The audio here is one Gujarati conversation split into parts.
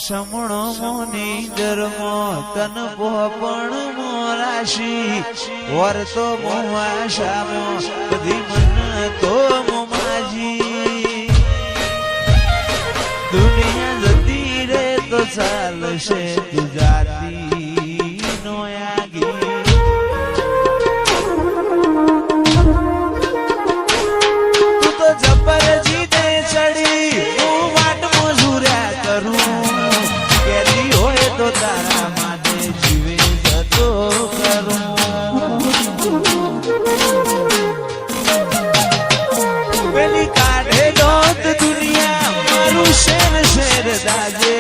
સમણો મોની ગરમો તન પોપણ મોરાશી વર્તો મોવાશામો બધી મન તો મોમાજી દુનિયા જતી રે તો ચાલશે તું જાતી નો આગી તું તો જબર જીતે ચડી હું વાટ મજૂર્યા કરું કેદી હોય તો તારા માટે જીવે જતો કરું પેલી કાઢે દોત દુનિયા મારું શેર શેર દાજે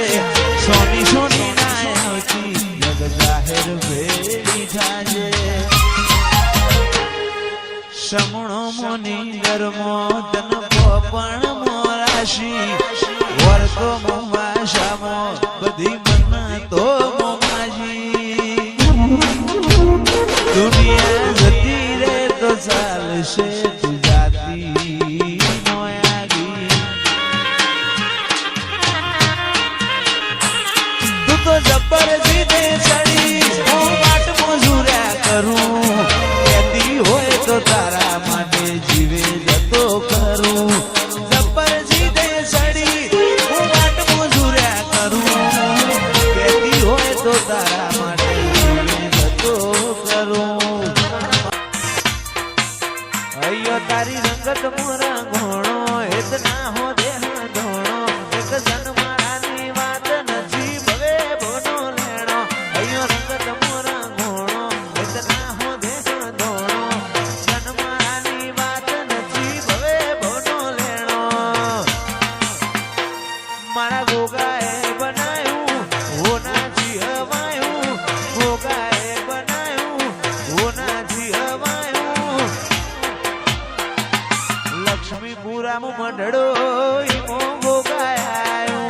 સોની સોની ના આવતી જગ જાહેર ભેળી થાજે સમણો મોની ગરમો તન પોપણ મોરાશી વર્તો મોવાશામો બધી મન તો મોમાજી દુનિયા જતી રે તો ચાલશે તું જાતી નો આગી તું તો જબર જીદે ચડી હું વાટ મજૂર્યા કરું કેતી હોય તો તારા માટે જીવે જતો કરું જબર જીદે ચડી હું વાટ મજૂર્યા કરું કેતી હોય તો તારા માટે જીવે જતો કરું અయ్యో તારી રંગત મોરા ઘોણો એત ના હો દેહ ધોણો એક જન મારાની વાત નથી ભવે બોનો લેણો અయ్యో રંગત મોરા ઘોણો એત ના હો દેહ ધોણો જન મારાની વાત નથી ભવે બોનો લેણો મારા ગોગાએ બનાયું હોનાથી હવાયું ગોગાએ બનાયું હોનાથી હવાયું લક્ષ્મીપુરામાં મંડળો ઈમો ભોગાયો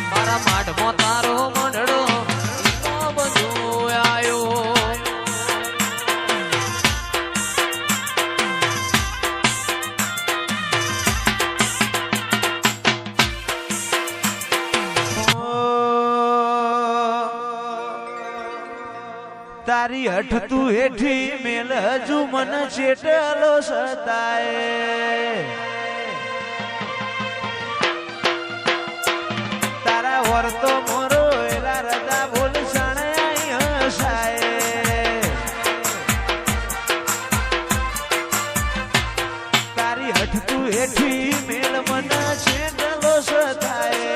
મારા માઠમાં તારો મંડળો ઈમો બધો આયો તારી હઠ તું હેઠી મેલ હજુ મન ચેટલો સતાય તારા વર્તો મોરો એલા રજા બોલ સણાય હસાય તારી હઠ તું હેઠી મેલ મન ચેટલો સતાય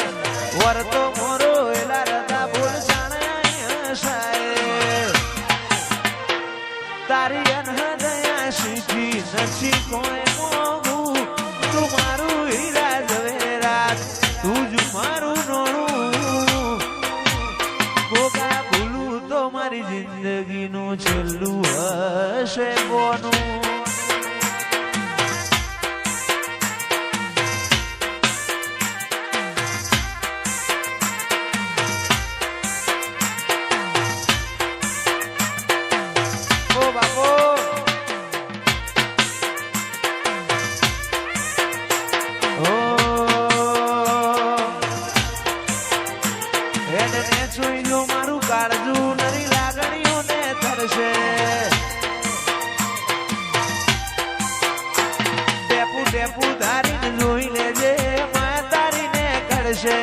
વર્તો મોરો એલા રજા બોલ સણાય હસાય તારી અનહદયા શીખી નથી કોઈ મોગું તું મારું હીરા ઝવેરાત તું જ મારું નોણું ગોગા ભૂલું તો મારી જિંદગીનું છેલ્લું હશે કોનું મારું કાળજું નરી લાગણીઓને થરશે ટેપુ ટેપુ ધારીને જોઈ લેજે માં તારીને કરશે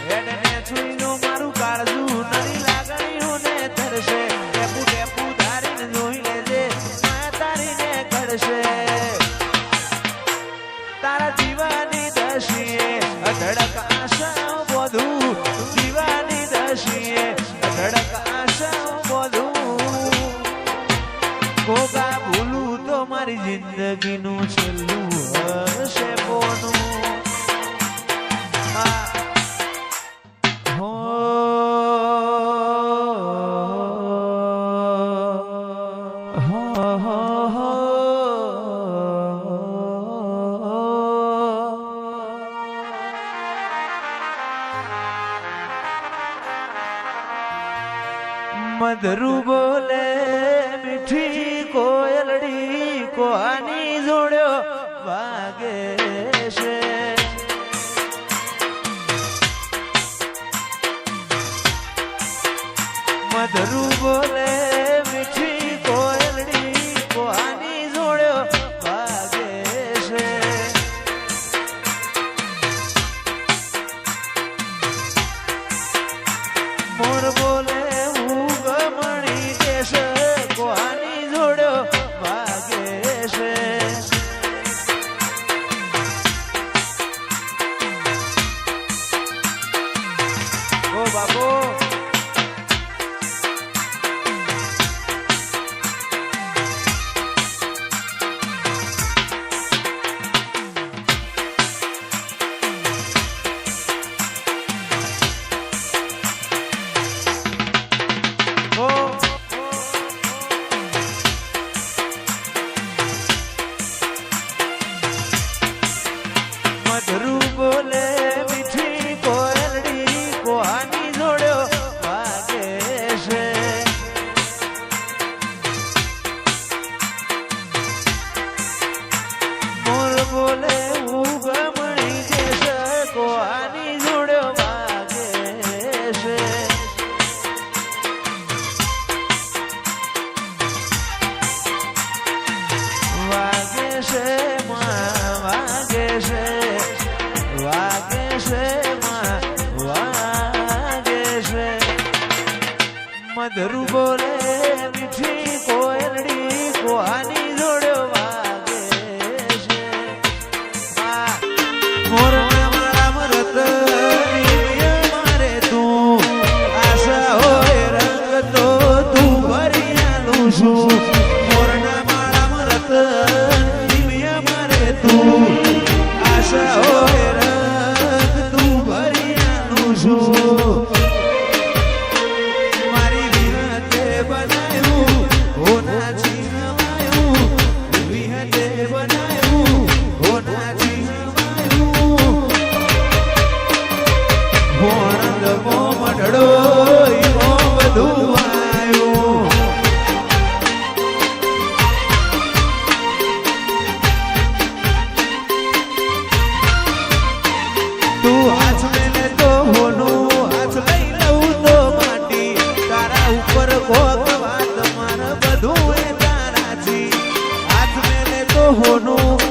હેડને છુઈનો મારું કાળજું નરી લાગણીઓને થરશે ટેપુ ટેપુ ધારીને જોઈ લેજે માં તારીને કરશે તારા જીવાની દશીએ અધડક આશા બોધું જીવાની દશીએ અધડક આશા બોધું ગોગા ભૂલું તો મારી જિંદગીનું છેલ્લું હશે પોનું મધરુ બોલે મીઠી કોયલડી કોની જોડ્યો વાગે છે મધરું બોલે મીઠી કોયલડી કોની જોડ્યો વાગે છે મોર બોલે ગમણી કેશ કોની જોડ્યો વાગે છે ઓ બાપો મધરું બોલે મીઠી કોયલડી કોની જોડ્યો વાગે છે મોર બોલે ગમણી કેશ કોની જોડ્યો વાગે છે વાગે છે વાગે છે વાગે છે વાગે છે મધરું બોલે મીઠી કોયલડી કોની જોડ્યો વાગે છે મોર મારા મરત મારે તું આશા હોય રંગ તો તું ભરી આલું છું મોરના મારા મરત મારે તું આશા હોય રંગ તું ભરી આલું છું મારી વિહતે બનાવ્યું હોના છીનવાયું વિહતે બનાવ્યું હોના છીનવાયું ભોણંદ મોમડડો ઈમો બધું આવ્યું તું હાથ મેલે તો હોનું હાથ લઈ લઉં તો માટી તારા ઉપર કોક વાત મારે બધું એ તારાથી હાથ મેલે તો હોનું